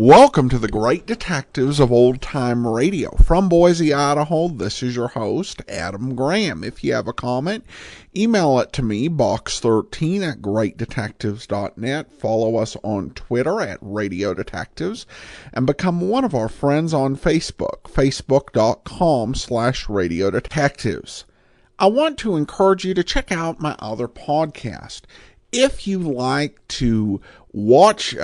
Welcome to the Great Detectives of Old Time Radio. From Boise, Idaho, this is your host, Adam Graham. If you have a comment, email it to me, box13 at greatdetectives.net. Follow us on Twitter at Radio Detectives, and become one of our friends on Facebook, facebook.com/Radio Detectives. I want to encourage you to check out my other podcast. If you like to watch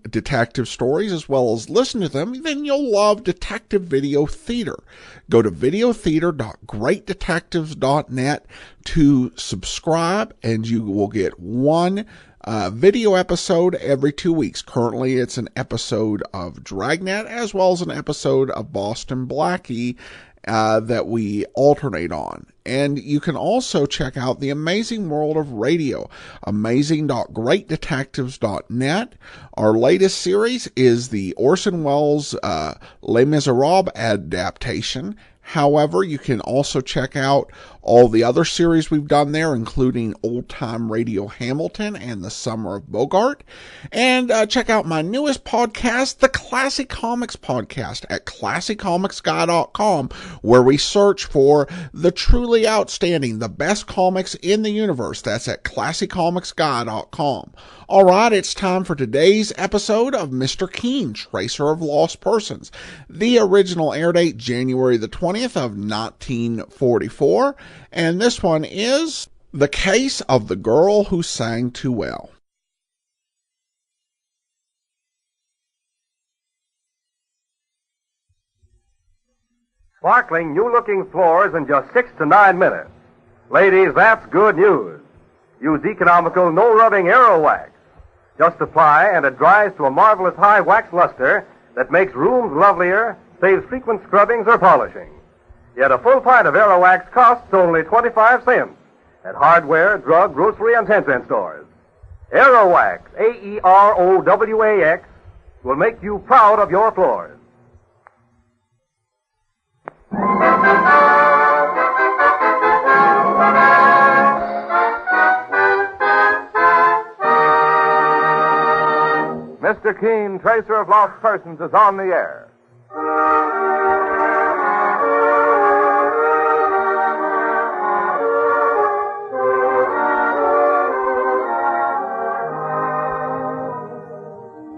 detective stories as well as listen to them, then you'll love Detective Video Theater. Go to videotheater.greatdetectives.net to subscribe, and you will get one video episode every 2 weeks. Currently, it's an episode of Dragnet as well as an episode of Boston Blackie that we alternate on. And you can also check out The Amazing World of Radio, amazing.greatdetectives.net. Our latest series is the Orson Welles Les Miserables adaptation. However, you can also check out all the other series we've done there, including Old Time Radio Hamilton and The Summer of Bogart. And check out my newest podcast, the Classic Comics Podcast, at classiccomicsguy.com, where we search for the truly outstanding, the best comics in the universe. That's at classiccomicsguy.com. All right, it's time for today's episode of Mr. Keen, Tracer of Lost Persons. The original air date, January the 20th of 1944. And this one is The Case of the Girl Who Sang Too Well. Sparkling, new-looking floors in just 6 to 9 minutes. Ladies, that's good news. Use economical, no-rubbing Aero Wax. Just apply, and it dries to a marvelous high wax luster that makes rooms lovelier, saves frequent scrubbings or polishing. Yet a full pint of Aero Wax costs only 25 cents at hardware, drug, grocery, and 10-cent stores. Aero Wax, A-E-R-O-W-A-X, will make you proud of your floors. Mr. Keen, Tracer of Lost Persons, is on the air.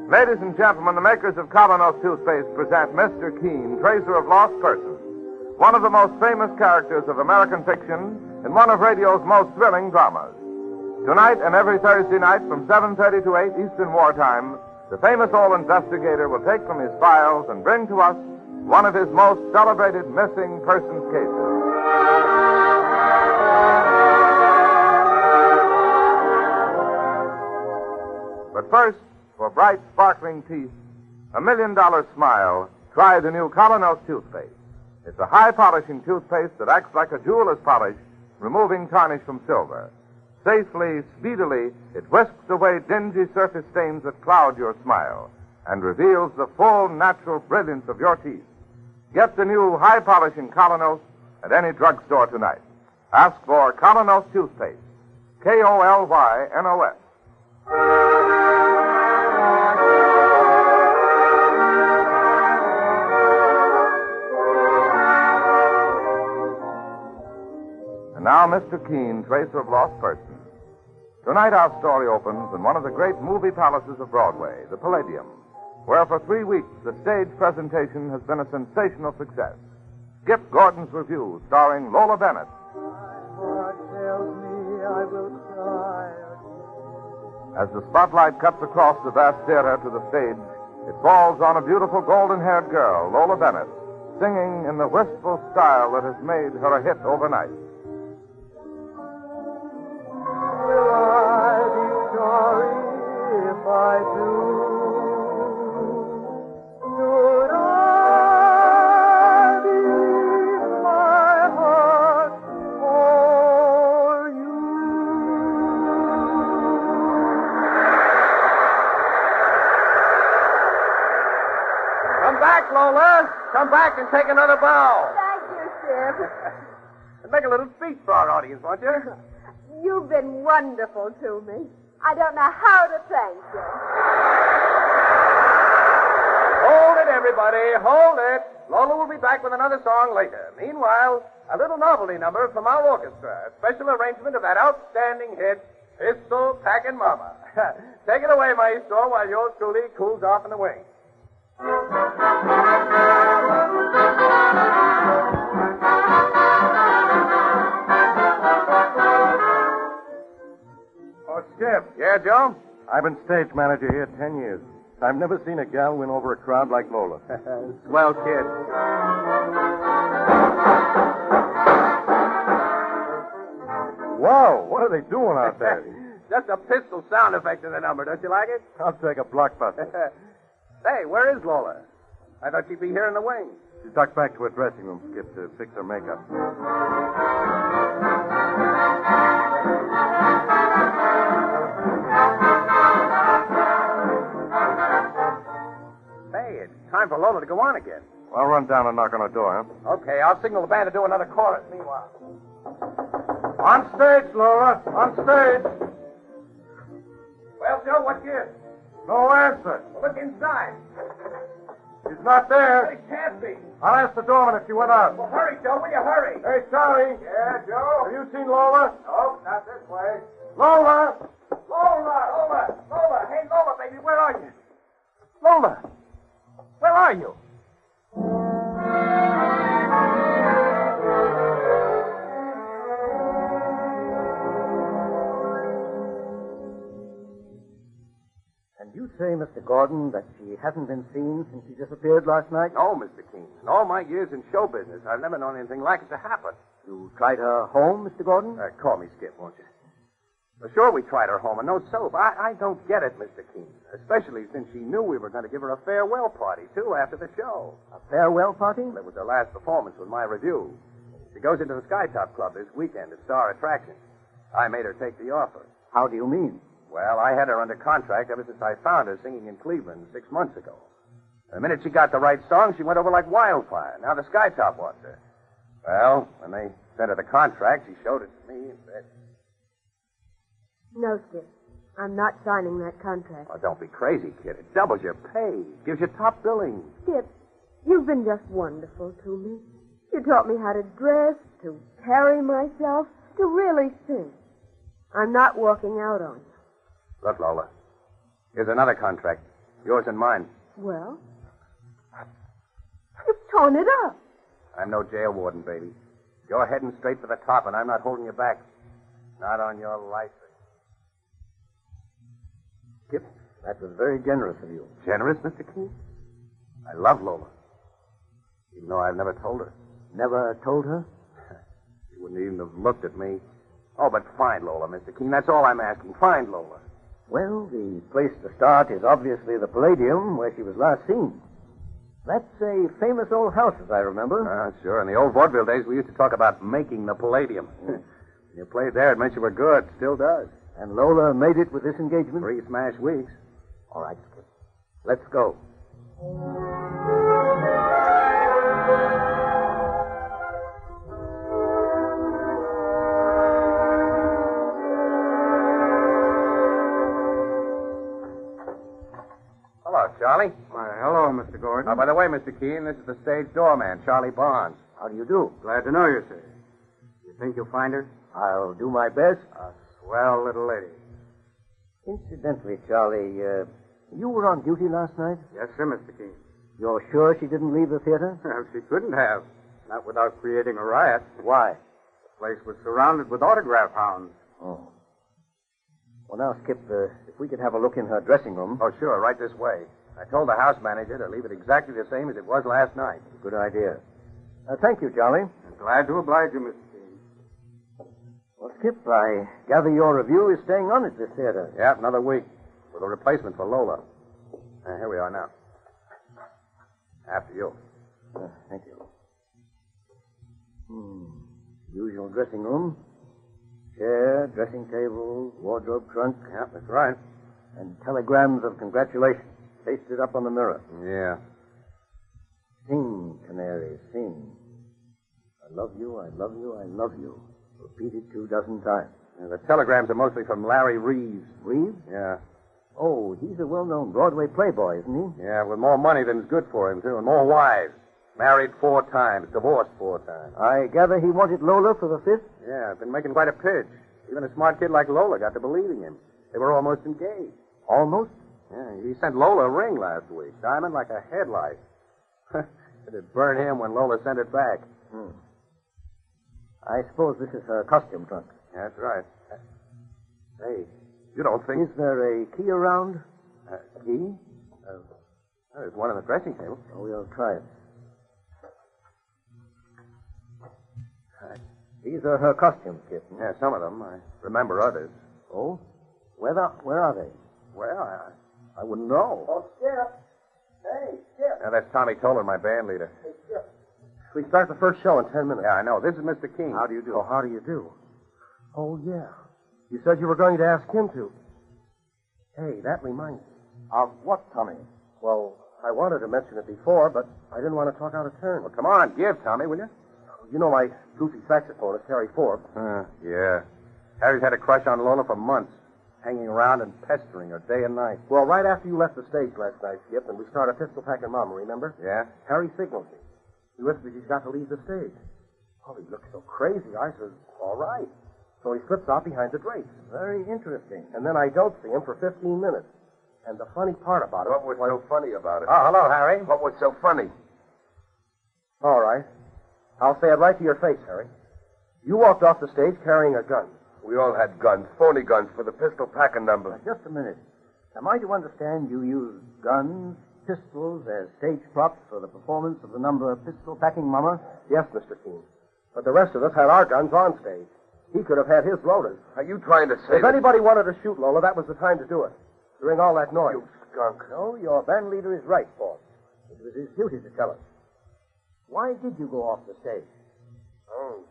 Ladies and gentlemen, the makers of Colonos toothpaste present Mr. Keen, Tracer of Lost Persons, one of the most famous characters of American fiction and one of radio's most thrilling dramas. Tonight and every Thursday night from 7:30 to 8 Eastern Wartime, the famous old investigator will take from his files and bring to us one of his most celebrated missing persons cases. But first, for bright, sparkling teeth, a $1 million smile, try the new Colonos toothpaste. It's a high-polishing toothpaste that acts like a jeweler's polish, removing tarnish from silver. Safely, speedily, it whisks away dingy surface stains that cloud your smile and reveals the full, natural brilliance of your teeth. Get the new high-polishing Colonos at any drugstore tonight. Ask for Colonos toothpaste. K-O-L-Y-N-O-S. And now, Mr. Keen, Tracer of Lost Persons. Tonight our story opens in one of the great movie palaces of Broadway, the Palladium, where for 3 weeks the stage presentation has been a sensational success. Skip Gordon's Review, starring Lola Bennett. My heart tells me I will cry As the spotlight cuts across the vast theater to the stage, it falls on a beautiful golden-haired girl, Lola Bennett, singing in the wistful style that has made her a hit overnight. if I do. Should I leave my heart for you? Come back, Lola. Come back and take another bow. Thank you, Sheriff. And make a little speech for our audience, won't you? You've been wonderful to me. I don't know how to thank you. everybody. Hold it. Lola will be back with another song later. Meanwhile, a little novelty number from our orchestra. A special arrangement of that outstanding hit, Pistol Packin' Mama. Take it away, Maestro, while yours truly cools off in the wings. Oh, Skip. Yeah, Joe? I've been stage manager here 10 years. I've never seen a gal win over a crowd like Lola. Swell kid. Whoa, what are they doing out there? Just a pistol sound effect in the number. Don't you like it? I'll take a blockbuster. Hey, where is Lola? I thought she'd be here in the wings. She ducked back to her dressing room, Skip, to fix her makeup. Hey, it's time for Lola to go on again. I'll run down and knock on her door, huh? Okay, I'll signal the band to do another chorus meanwhile. On stage, Lola. On stage. Well, Joe, what gives? No answer. Look inside. She's not there. It can't be. I'll ask the doorman if she went out. Well, hurry, Joe. Will you hurry? Hey, Charlie. Yeah, Joe? Have you seen Lola? No, not this way. Lola! Lola. Hey, Lola, baby, where are you? Lola, where are you? And you say, Mr. Gordon, that she hasn't been seen since she disappeared last night? No, Mr. Keene. In all my years in show business, I've never known anything like it to happen. You tried her home, Mr. Gordon? Call me Skip, won't you? Well, sure, we tried her home, and no soap. I don't get it, Mr. Keene. Especially since she knew we were going to give her a farewell party, too, after the show. A farewell party? That was her last performance with my review. She goes into the Skytop Club this weekend as star attraction. I made her take the offer. How do you mean? Well, I had her under contract ever since I found her singing in Cleveland 6 months ago. The minute she got the right song, she went over like wildfire. Now the Skytop wants her. Well, when they sent her the contract, she showed it to me and said, No, Skip. I'm not signing that contract. "Oh, don't be crazy, kid. It doubles your pay, gives you top billing." Skip, you've been just wonderful to me. You taught me how to dress, to carry myself, to really sing. I'm not walking out on you. Look, Lola, here's another contract, yours and mine. Well, you've torn it up. I'm no jail warden, baby. You're heading straight for the top, and I'm not holding you back. Not on your life. Skip, that was very generous of you. Generous, Mr. Keene? I love Lola, even though I've never told her. Never told her? She wouldn't even have looked at me. Oh, but find Lola, Mr. Keene. That's all I'm asking. Find Lola. Well, the place to start is obviously the Palladium, where she was last seen. That's a famous old house, as I remember. Sure. In the old vaudeville days, we used to talk about making the Palladium. When you played there, it meant you were good. Still does. And Lola made it with this engagement? 3 smash weeks. All right, Skip. Let's go. Hello, Charlie. Why, hello, Mr. Gordon. Oh, by the way, Mr. Keene, this is the stage doorman, Charlie Barnes. How do you do? Glad to know you, sir. You think you'll find her? I'll do my best. A swell little lady. Incidentally, Charlie, you were on duty last night? Yes, sir, Mr. Keene. You're sure she didn't leave the theater? She couldn't have. Not without creating a riot. Why? The place was surrounded with autograph hounds. Oh. Well, now, Skip, if we could have a look in her dressing room. Oh, sure, right this way. I told the house manager to leave it exactly the same as it was last night. Good idea. Thank you, Charlie. I'm glad to oblige you, Mr. Keene. Well, Skip, I gather your review is staying on at this theater. Yeah, another week. With a replacement for Lola. Here we are now. After you. Thank you. Usual dressing room. Chair, dressing table, wardrobe trunk. Yeah, that's right. And telegrams of congratulations pasted up on the mirror. Yeah. Sing, canary, sing. I love you, I love you, I love you. Repeated 2 dozen times. The telegrams are mostly from Larry Reeves. Reeves? Yeah. Oh, he's a well-known Broadway playboy, isn't he? Yeah, with more money than's good for him, too, and more wives. Married 4 times, divorced 4 times. I gather he wanted Lola for the 5th? Yeah, been making quite a pitch. Even a smart kid like Lola got to believing him. They were almost engaged. Almost? Yeah, he sent Lola a ring last week. Diamond like a headlight. It'd burn him when Lola sent it back. I suppose this is her costume trunk. That's right. Hey, you don't think... Is there a key around? Key? There's one on the dressing table. Oh, we'll try it. These are her costumes, Kitten. Yeah, some of them. I remember others. Oh? Where are they? Well, I wouldn't know. Oh, Skip. Hey, Skip. Now, that's Tommy Toller, my band leader. Hey, Skip. We start the first show in 10 minutes. Yeah, I know. This is Mr. King. How do you do? Oh, how do you do? Oh, yeah. You said you were going to ask him to. Hey, that reminds me. Of what, Tommy? Well, I wanted to mention it before, but I didn't want to talk out of turn. Well, come on, give, Tommy, will you? You know my goofy saxophonist, Harry Forbes. Yeah. Harry's had a crush on Lola for months, hanging around and pestering her day and night. Well, right after you left the stage last night, Skip, and we started pistol packing Mama, remember? Yeah. Harry signaled me. He whispers he's got to leave the stage. Oh, he looks so crazy. I said, all right. So he slips out behind the drapes. Very interesting. And then I don't see him for 15 minutes. And the funny part about it... What was so funny about it? Oh, hello, Harry. What was so funny? All right. I'll say it right to your face, Harry. You walked off the stage carrying a gun. We all had guns, phony guns, for the pistol packing number. Now, just a minute. Am I to understand you used guns, pistols as stage props for the performance of the number Pistol Packing Mama? Yes, Mr. Keene. But the rest of us had our guns on stage. He could have had his loaded. Are you trying to say If anybody wanted to shoot Lola, that was the time to do it. During all that noise. You skunk. No, your band leader is right, Forbes. It was his duty to tell us. Why did you go off the stage? Oh.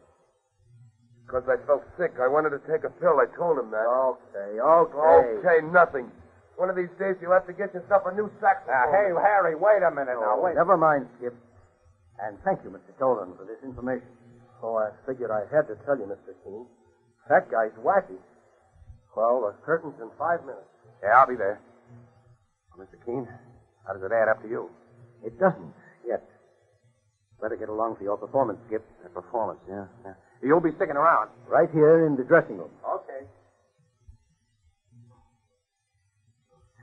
Because I felt sick. I wanted to take a pill. I told him that. Okay. Okay, nothing. One of these days you'll have to get yourself a new saxophone. Hey, Harry, wait a minute now. Wait. Never mind, Skip. And thank you, Mr. Tolan, for this information. Oh, I figured I had to tell you, Mr. Keene. That guy's wacky. Well, the curtain's in 5 minutes. Yeah, I'll be there. Mr. Keene, how does it add up to you? It doesn't yet. Better get along for your performance, Skip. The performance, yeah. You'll be sticking around. Right here in the dressing room. Okay.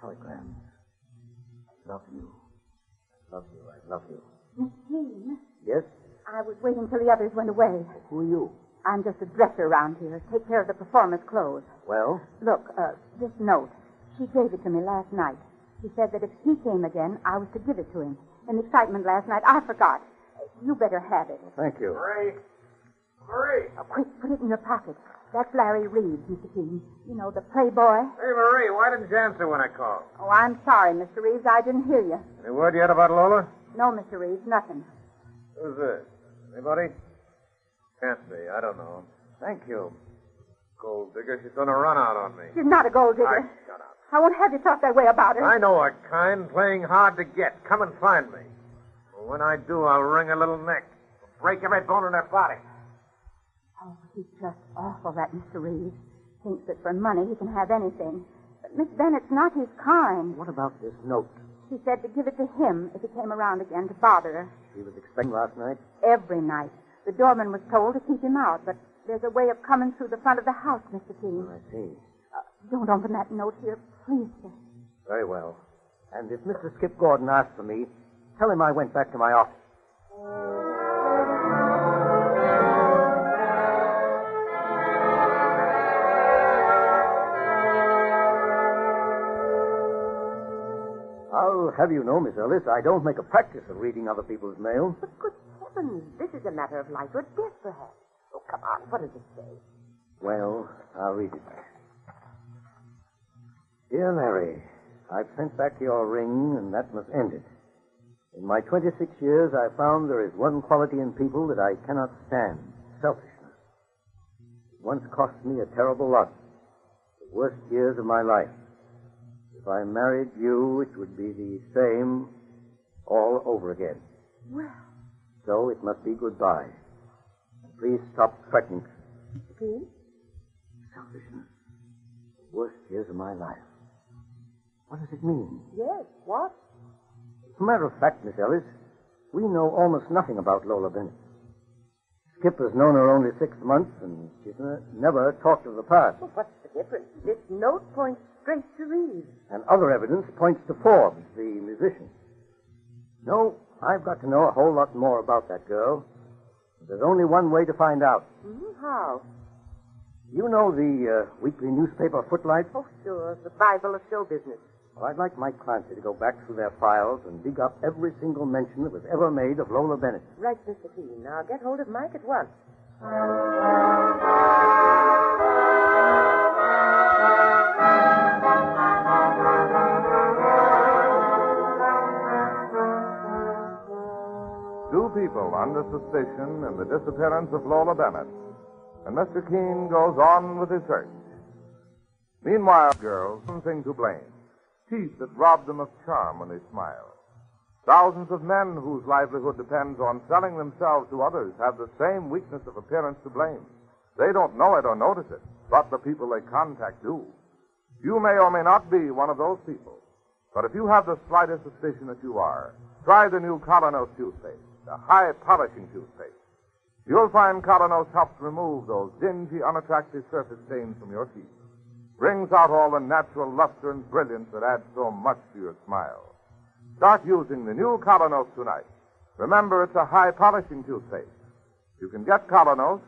Telegram. I love you. I love you. I love you. Miss Keene, Yes? I was waiting till the others went away. Who are you? I'm just a dresser around here. Take care of the performers' clothes. Well? Look, this note. She gave it to me last night. She said that if he came again, I was to give it to him. In the excitement last night, I forgot. You better have it. Thank you. Marie! Oh, quick, put it in your pocket. That's Larry Reeves, Mr. Keene. You know, the playboy. Hey, Marie, why didn't you answer when I called? Oh, I'm sorry, Mr. Reeves. I didn't hear you. Any word yet about Lola? No, Mr. Reeves, nothing. Who's this? Anybody? Can't be. I don't know. Thank you. Gold digger. She's going to run out on me. She's not a gold digger. Shut up. I won't have you talk that way about her. I know a kind playing hard to get. Come and find me. Well, when I do, I'll wring her little neck. Break every bone in her body. Oh, he's just awful, that Mr. Reeves. Thinks that for money he can have anything. But Miss Bennett's not his kind. What about this note? She said to give it to him if he came around again to bother her. She was expecting last night? Every night. The doorman was told to keep him out, but there's a way of coming through the front of the house, Mr. Keene. I see. Don't open that note here, please, sir. Very well. And if Mr. Skip Gordon asks for me, tell him I went back to my office. I'll have you know, Miss Ellis, I don't make a practice of reading other people's mail. But good heavens, this is a matter of life or death, perhaps. Oh, come on, what does it say? Well, I'll read it. Dear Larry, I've sent back your ring, and that must end it. In my 26 years, I found there is one quality in people that I cannot stand, selfishness. It once cost me a terrible lot, the worst years of my life. If I married you, it would be the same all over again. Well, So it must be goodbye. Please stop threatening. Keene? Selfishness. The worst years of my life. What does it mean? Yes, what? As a matter of fact, Miss Ellis, we know almost nothing about Lola Bennett. Skip has known her only 6 months, and she's never talked of the past. Well, what's the difference? This note points straight to Reeves. And other evidence points to Forbes, the musician. No, I've got to know a whole lot more about that girl. There's only one way to find out. Mm-hmm. How? You know the weekly newspaper Footlights? Oh, sure. The Bible of show business. Well, I'd like Mike Clancy to go back through their files and dig up every single mention that was ever made of Lola Bennett. Right, Mr. Keene. Now get hold of Mike at once. Two people under suspicion in the disappearance of Lola Bennett. And Mr. Keene goes on with his search. Meanwhile, girls, something to blame. Teeth that rob them of charm when they smile. Thousands of men whose livelihood depends on selling themselves to others have the same weakness of appearance to blame. They don't know it or notice it, but the people they contact do. You may or may not be one of those people. But if you have the slightest suspicion that you are, try the new Colonos toothpaste, a high-polishing toothpaste. You'll find Colonos helps remove those dingy, unattractive surface stains from your teeth. Brings out all the natural luster and brilliance that adds so much to your smile. Start using the new Colonos tonight. Remember, it's a high-polishing toothpaste. You can get Colonos,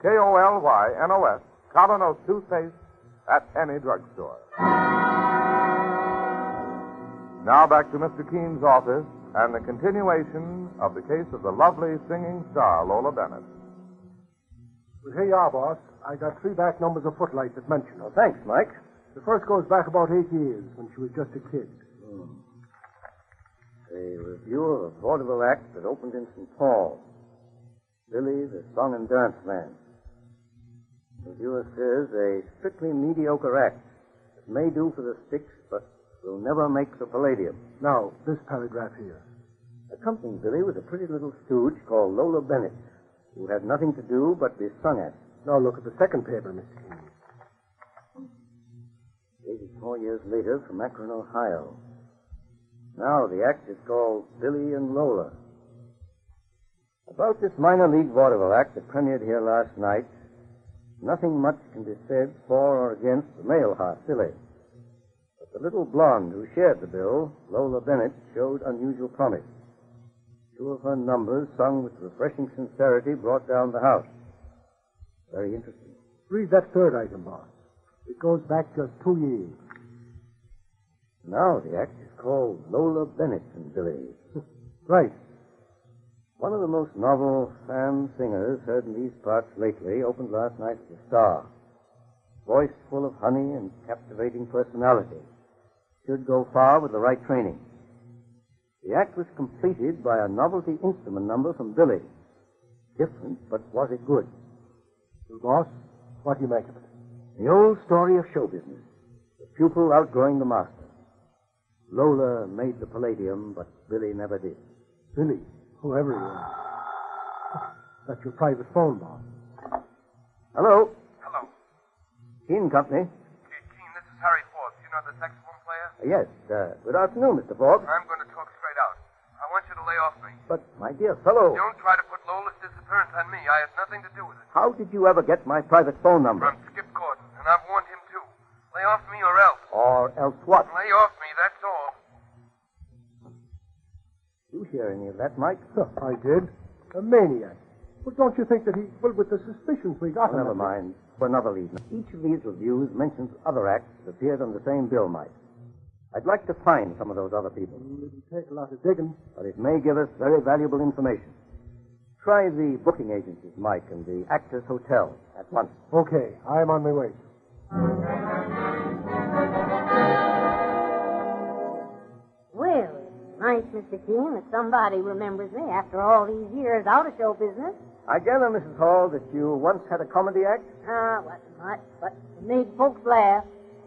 K-O-L-Y-N-O-S, Colonos toothpaste, at any drugstore. Now back to Mr. Keene's office and the continuation of the case of the lovely singing star, Lola Bennett. Well, here you are, boss. I got 3 back numbers of Footlights that mention her. Oh, thanks, Mike. The first goes back about 8 years, when she was just a kid. A review of a vaudeville act that opened in St. Paul. Billy, the song and dance man. The reviewer says a strictly mediocre act that may do for the sticks, but will never make the palladium. Now, this paragraph here. Accompanying Billy was a pretty little stooge called Lola Bennett, who had nothing to do but be sung at. Now look at the second paper, Mr. Keene. 84 years later from Akron, Ohio. Now the act is called Billy and Lola. About this minor league vaudeville act that premiered here last night, nothing much can be said for or against the male half, Billy. But the little blonde who shared the bill, Lola Bennett, showed unusual promise. 2 of her numbers, sung with refreshing sincerity, brought down the house. Very interesting. Read that third item, boss. It goes back just 2 years. Now the act is called Lola Bennett and Billy. Right. One of the most novel fan singers heard in these parts lately opened last night at the Star. Voice full of honey and captivating personality. Should go far with the right training. The act was completed by a novelty instrument number from Billy. Different, but was it good? Well, boss, what do you make of it? The old story of show business. The pupil outgrowing the master. Lola made the palladium, but Billy never did. Billy, whoever he is. That's your private phone, boss. Hello. Hello. Keene Company. Keene, this is Harry Forbes. You know the saxophone player? Yes. Good afternoon, Mr. Forbes. I'm going to talk straight out. I want you to lay off me. But, my dear fellow, Don't try to put Lola's disappearance on me. I had nothing to do with it. how did you ever get my private phone number? From Skip Gordon, and I've warned him too. Lay off me or else. Or else what? Lay off me, that's all. You hear any of that, Mike? I did. A maniac. Well, don't you think that he... Well, with the suspicions we got... Oh, never mind. For another reason. Each of these reviews mentions other acts that appeared on the same bill, Mike. I'd like to find some of those other people. It'll take a lot of digging. But it may give us very valuable information. Try the booking agencies, Mike, and the Actors Hotel at once. Okay, I'm on my way. Well, it's nice, Mr. Keene, that somebody remembers me after all these years out of show business. I gather, Mrs. Hall, that you once had a comedy act? Wasn't much, but it made folks laugh.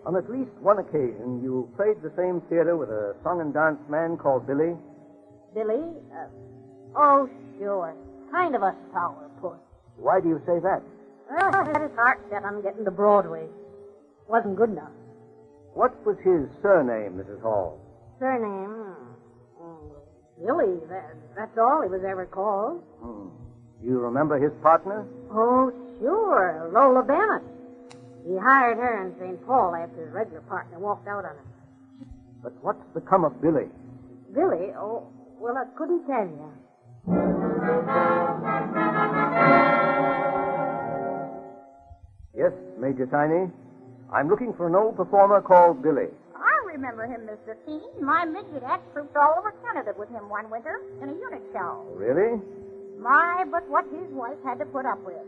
On at least one occasion, you played the same theater with a song and dance man called Billy. Billy? Oh, sure. Kind of a sourpuss. Why do you say that? Well, he had his heart set on getting to Broadway. Wasn't good enough. What was his surname, Mrs. Hall? Surname? Billy. That's all he was ever called. Do you remember his partner? Oh, sure. Lola Bennett. He hired her in St. Paul after his regular partner walked out on him. But what's become of Billy? Billy? Oh, well, I couldn't tell you. Yes, Major Tiny. I'm looking for an old performer called Billy. I remember him, Mr. Keene. My midget act trooped all over Canada with him one winter in a unit show. Really? My, but what his wife had to put up with.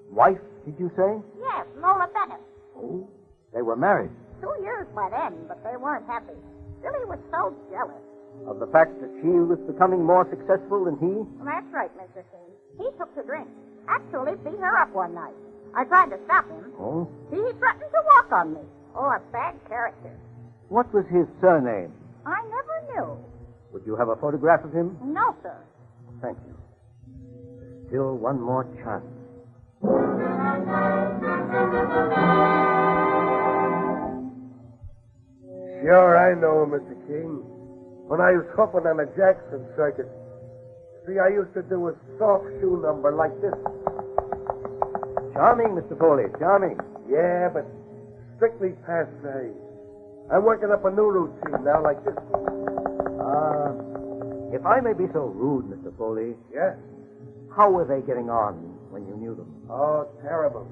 Wife, did you say? Yes, Lola Bennett. Oh, they were married. 2 years by then, but they weren't happy. Billy was so jealous. Of the fact that she was becoming more successful than he? Well, that's right, Mr. Keene. He took to drink. Actually beat her up one night. I tried to stop him. Oh? He threatened to walk on me. Oh, a bad character. What was his surname? I never knew. Would you have a photograph of him? No, sir. Thank you. Still one more chance. Sure, I know him, Mr. King. When I was hoofing on the Jackson circuit. See, I used to do a soft shoe number like this. Charming, Mr. Foley, charming. Yeah, but strictly passe. I'm working up a new routine now like this. If I may be so rude, Mr. Foley, Yeah? how were they getting on when you knew them? Oh, terrible.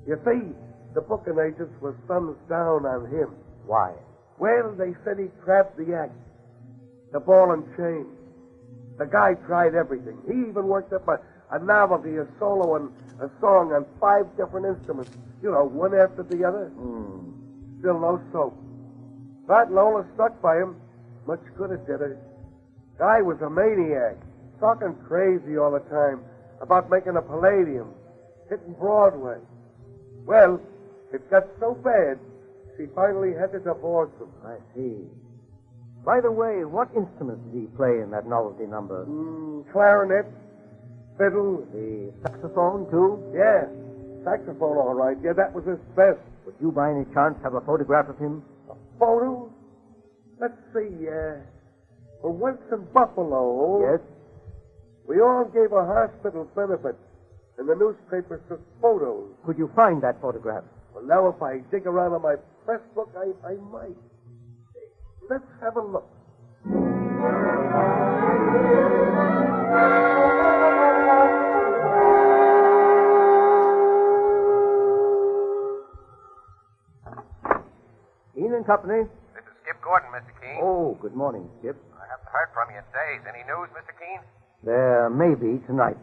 You see, the booking agents were thumbs down on him. Why? Well, they said he crabbed the act. The ball and chain. The guy tried everything. He even worked up a novelty, a solo, and a song on 5 different instruments. You know, one after the other. Still no soap. But Lola stuck by him. Much good it did her. Guy was a maniac. Talking crazy all the time about making a Palladium. Hitting Broadway. Well, it got so bad, she finally had to divorce him. I see. By the way, what instruments did he play in that novelty number? Clarinet, fiddle. The saxophone, too? Yeah, saxophone, all right. Yeah, that was his best. Would you by any chance have a photograph of him? Photo? Let's see, well, once in Buffalo. Yes? We all gave a hospital benefit, and the newspapers took photos. Could you find that photograph? Well, now if I dig around in my press book, I might. Let's have a look. Keene and Company? This is Skip Gordon, Mr. Keene. Oh, good morning, Skip. I haven't heard from you in days. Any news, Mr. Keene? There may be tonight.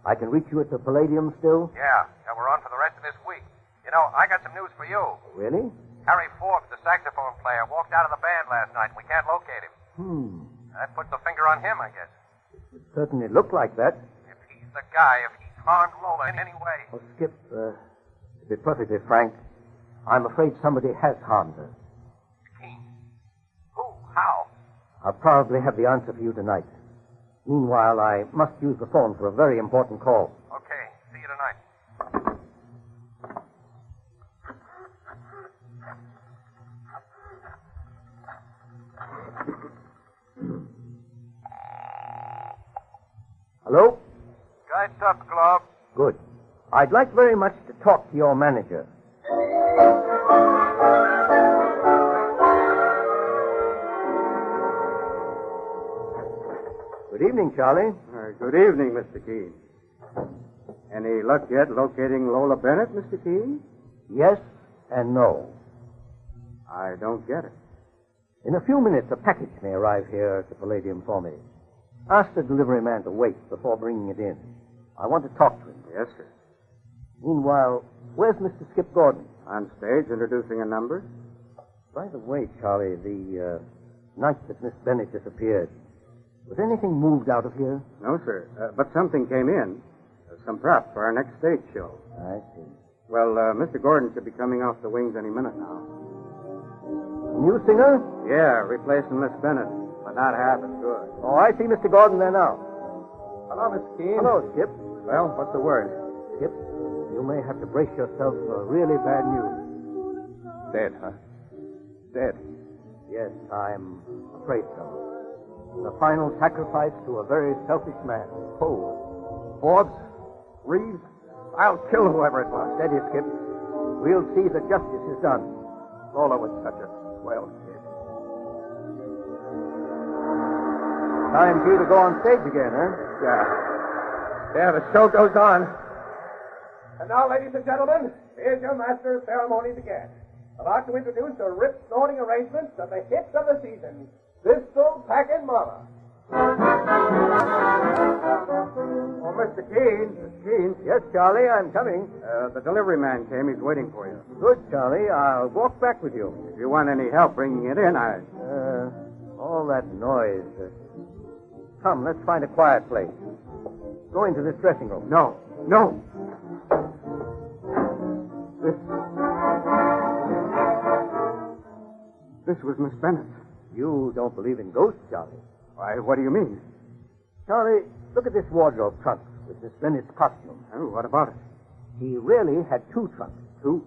I can reach you at the Palladium still? Yeah, we're on for the rest of this week. You know, I got some news for you. Really? Harry Forbes, the saxophone player, walked out of the band last night, and we can't locate him. That puts the finger on him, I guess. It certainly looked like that. If he's the guy, if he's harmed Lola in any way. Oh, Skip, to be perfectly frank, I'm afraid somebody has harmed her. Mr. Keene. Who? How? I'll probably have the answer for you tonight. Meanwhile, I must use the phone for a very important call. Okay, see you tonight. Hello? Guys up, Globe. Good. I'd like very much to talk to your manager. Good evening, Charlie. Good evening, Mr. Keene. Any luck yet locating Lola Bennett, Mr. Keene? Yes and no. I don't get it. In a few minutes, a package may arrive here at the Palladium for me. Ask the delivery man to wait before bringing it in. I want to talk to him. Yes, sir. Meanwhile, where's Mr. Skip Gordon? On stage, introducing a number. By the way, Charlie, the night that Miss Bennett disappeared, was anything moved out of here? No, sir. But something came in. Some prop for our next stage show. I see. Well, Mr. Gordon should be coming off the wings any minute now. A new singer? Yeah, replacing Miss Bennett, but not half as good. Oh, I see Mr. Gordon there now. Hello, Mr. Keene. Hello, Skip. Well, what's the word? Skip, you may have to brace yourself for really bad news. Dead, huh? dead. Yes, I'm afraid so. The final sacrifice to a very selfish man. Oh, Forbes, Reeves, I'll kill whoever it was. Steady, Skip. We'll see that justice is done. Lola was such a swell kid. Time for you to go on stage again, huh? Yeah, the show goes on. And now, ladies and gentlemen, here's your master of ceremonies again. I'd like to introduce the rip-snorting arrangements of the hits of the season, Pistol Packin' Mama. Oh, Mr. Keene. Mr. Keene. Yes, Charlie, I'm coming. The delivery man came. He's waiting for you. Good, Charlie. I'll walk back with you. If you want any help bringing it in, All that noise. Come, let's find a quiet place. Go into this dressing room. No. This was Miss Bennett. You don't believe in ghosts, Charlie. Why, what do you mean? Charlie, look at this wardrobe trunk with Miss Bennett's costume. Oh, what about it? He really had two trunks. Two?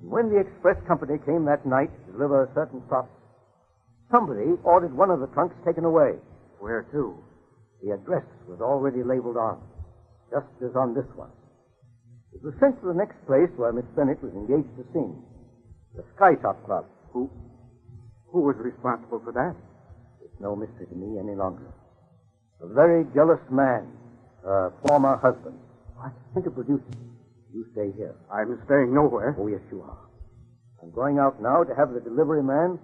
When the express company came that night to deliver certain crops, somebody ordered one of the trunks taken away. Where to? The address was already labeled on, just as on this one. It was sent to the next place where Miss Bennett was engaged to sing, the Skytop Club. Who was responsible for that? It's no mystery to me any longer. A very jealous man, her former husband. What? Think of producing. You stay here. I'm staying nowhere. Oh, yes, you are. I'm going out now to have the delivery man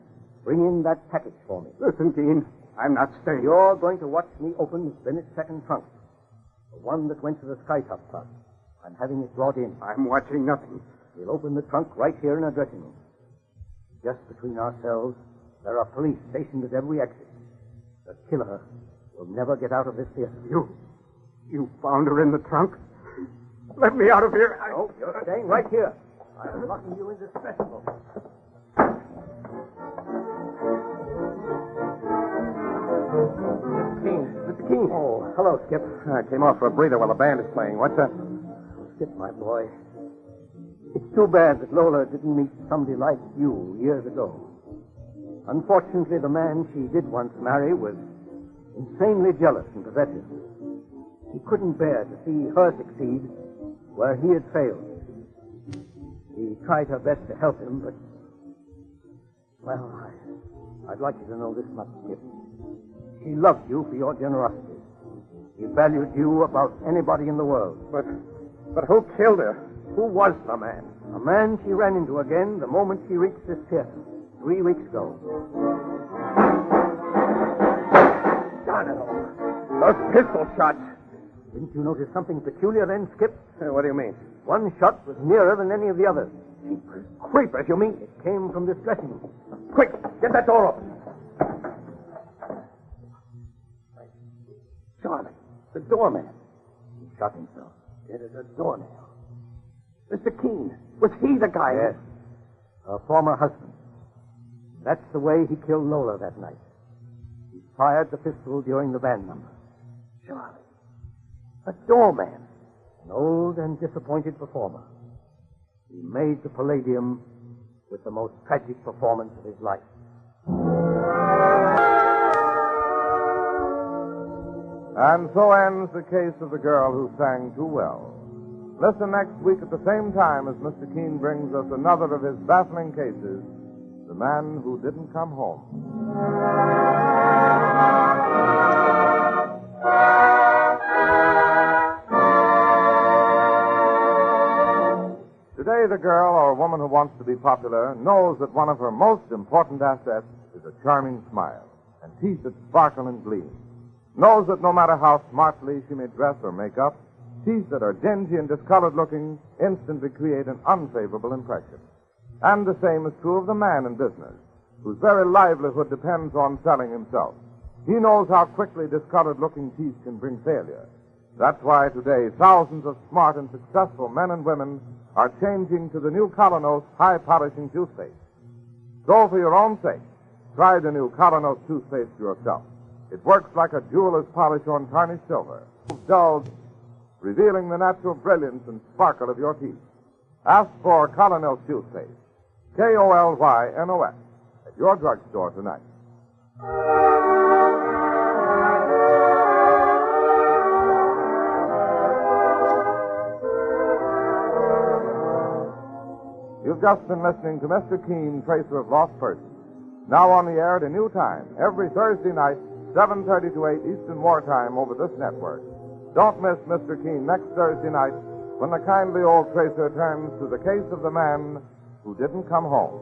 bring in that package for me. Listen, Keene, I'm not staying. You're going to watch me open Miss Bennett's second trunk, the one that went to the Skytop Club. I'm having it brought in. I'm watching nothing. We'll open the trunk right here in our dressing room. Just between ourselves, there are police stationed at every exit. The killer will never get out of this theater. You found her in the trunk? Let me out of here. No, you're staying right here. I'm locking you in this dressing room. Mr. Keene. Oh, hello, Skip. I came off for a breather while the band is playing. What's up? Skip, my boy. It's too bad that Lola didn't meet somebody like you years ago. Unfortunately, the man she did once marry was insanely jealous and possessive. He couldn't bear to see her succeed where he had failed. He tried her best to help him, but... Well, I'd like you to know this much, Skip. She loved you for your generosity. She valued you above anybody in the world. But who killed her? Who was the man? A man she ran into again the moment she reached this theater 3 weeks ago. Darn it all. Those pistol shots. Didn't you notice something peculiar then, Skip? What do you mean? One shot was nearer than any of the others. Creepers, you mean? It came from this dressing room. Quick, get that door open. Charlie, the doorman. He shot himself. It is a doornail. Mr. Keene, was he the guy? Yes. Her former husband. That's the way he killed Lola that night. He fired the pistol during the band number. Charlie, a doorman. An old and disappointed performer. He made the Palladium with the most tragic performance of his life. And so ends the case of the girl who sang too well. Listen next week at the same time as Mr. Keene brings us another of his baffling cases, The Man Who Didn't Come Home. Today, the girl or woman who wants to be popular knows that one of her most important assets is a charming smile and teeth that sparkle and gleam. Knows that no matter how smartly she may dress or make up, teeth that are dingy and discolored looking instantly create an unfavorable impression. And the same is true of the man in business, whose very livelihood depends on selling himself. He knows how quickly discolored looking teeth can bring failure. That's why today thousands of smart and successful men and women are changing to the new Colonos high polishing toothpaste. So for your own sake, try the new Colonos toothpaste yourself. It works like a jeweler's polish on tarnished silver, dull, revealing the natural brilliance and sparkle of your teeth. Ask for Colonos toothpaste, K-O-L-Y-N-O-S, at at your drugstore tonight. You've just been listening to Mr. Keene, Tracer of Lost Persons. Now on the air at a new time, every Thursday night, 7:30 to 8 Eastern Wartime over this network. Don't miss Mr. Keene next Thursday night when the kindly old Tracer turns to the case of the man who didn't come home.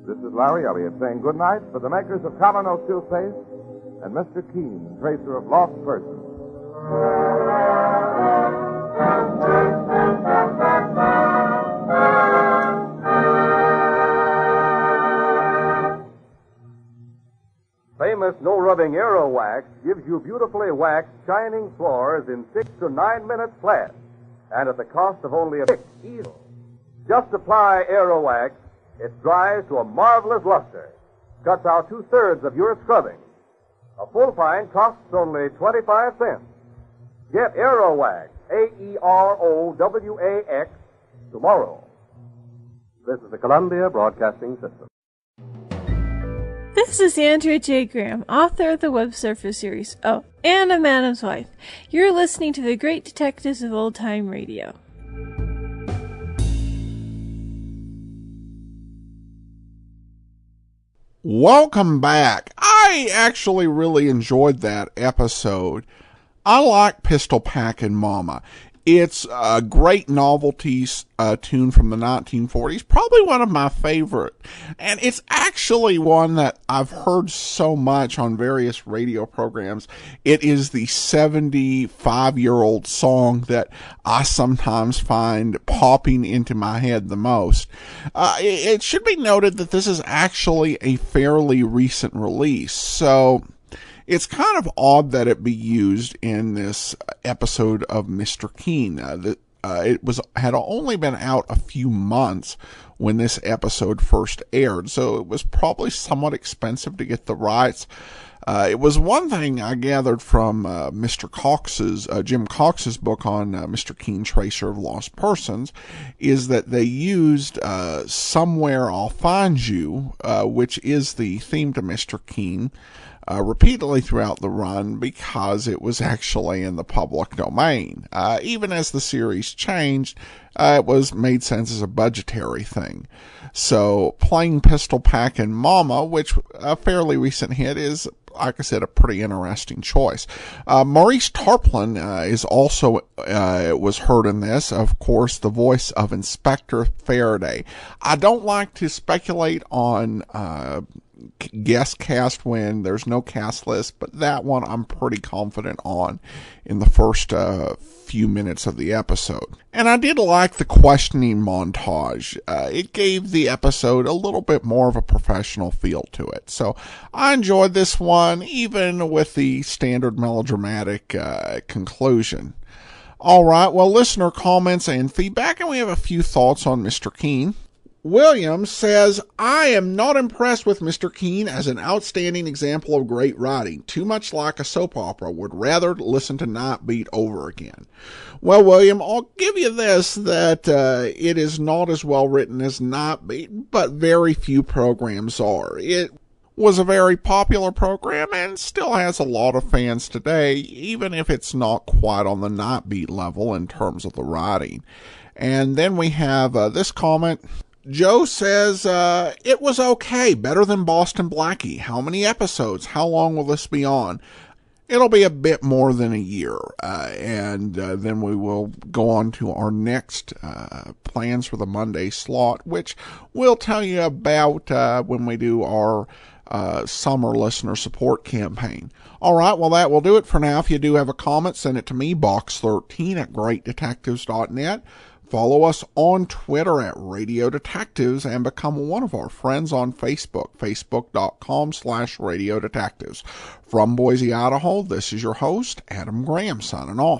This is Larry Elliott saying good night for the makers of Colonos Toothpaste and Mr. Keene, Tracer of Lost Persons. Famous no-rubbing Aero Wax gives you beautifully waxed, shining floors in 6 to 9 minutes flat, and at the cost of only a $6. Just apply Aero Wax. It dries to a marvelous luster, cuts out 2/3 of your scrubbing. A full pint costs only 25 cents. Get Aero Wax, AEROWAX, tomorrow. This is the Columbia Broadcasting System. This is Andrea J. Graham, author of the Web Surfer series, and a Madam's Wife. You're listening to the Great Detectives of Old Time Radio. Welcome back. I actually really enjoyed that episode. I like Pistol Packin' Mama. It's a great novelty tune from the 1940s, probably one of my favorite. And it's actually one that I've heard so much on various radio programs. It is the 75-year-old song that I sometimes find popping into my head the most. It should be noted that this is actually a fairly recent release, so it's kind of odd that it be used in this episode of Mr. Keene. It had only been out a few months when this episode first aired, so it was probably somewhat expensive to get the rights. It was one thing I gathered from Mr. Cox's, Jim Cox's book on Mr. Keene, Tracer of Lost Persons, is that they used Somewhere I'll Find You, which is the theme to Mr. Keene, repeatedly throughout the run because it was actually in the public domain. Even as the series changed, it was made sense as a budgetary thing. So playing Pistol Packin' Mama, which a fairly recent hit, is, like I said, a pretty interesting choice. Maurice Tarplin is also was heard in this, of course, the voice of Inspector Faraday. I don't like to speculate on guest cast when there's no cast list, but that one I'm pretty confident on in the first few minutes of the episode. And I did like the questioning montage. It gave the episode a little bit more of a professional feel to it. So I enjoyed this one, even with the standard melodramatic conclusion. All right, well, listener comments and feedback, and we have a few thoughts on Mr. Keene. William says, I am not impressed with Mr. Keene as an outstanding example of great writing. Too much like a soap opera. Would rather listen to Nightbeat over again. Well, William, I'll give you this, that it is not as well written as Nightbeat, but very few programs are. It was a very popular program and still has a lot of fans today, even if it's not quite on the Nightbeat level in terms of the writing. And then we have this comment. Joe says, it was okay, better than Boston Blackie. How many episodes? How long will this be on? It'll be a bit more than a year, and then we will go on to our next plans for the Monday slot, which we'll tell you about when we do our summer listener support campaign. All right, well, that will do it for now. If you do have a comment, send it to me, box13@greatdetectives.net. Follow us on Twitter at Radio Detectives and become one of our friends on Facebook, facebook.com/Radio Detectives. From Boise, Idaho, this is your host, Adam Graham, signing off.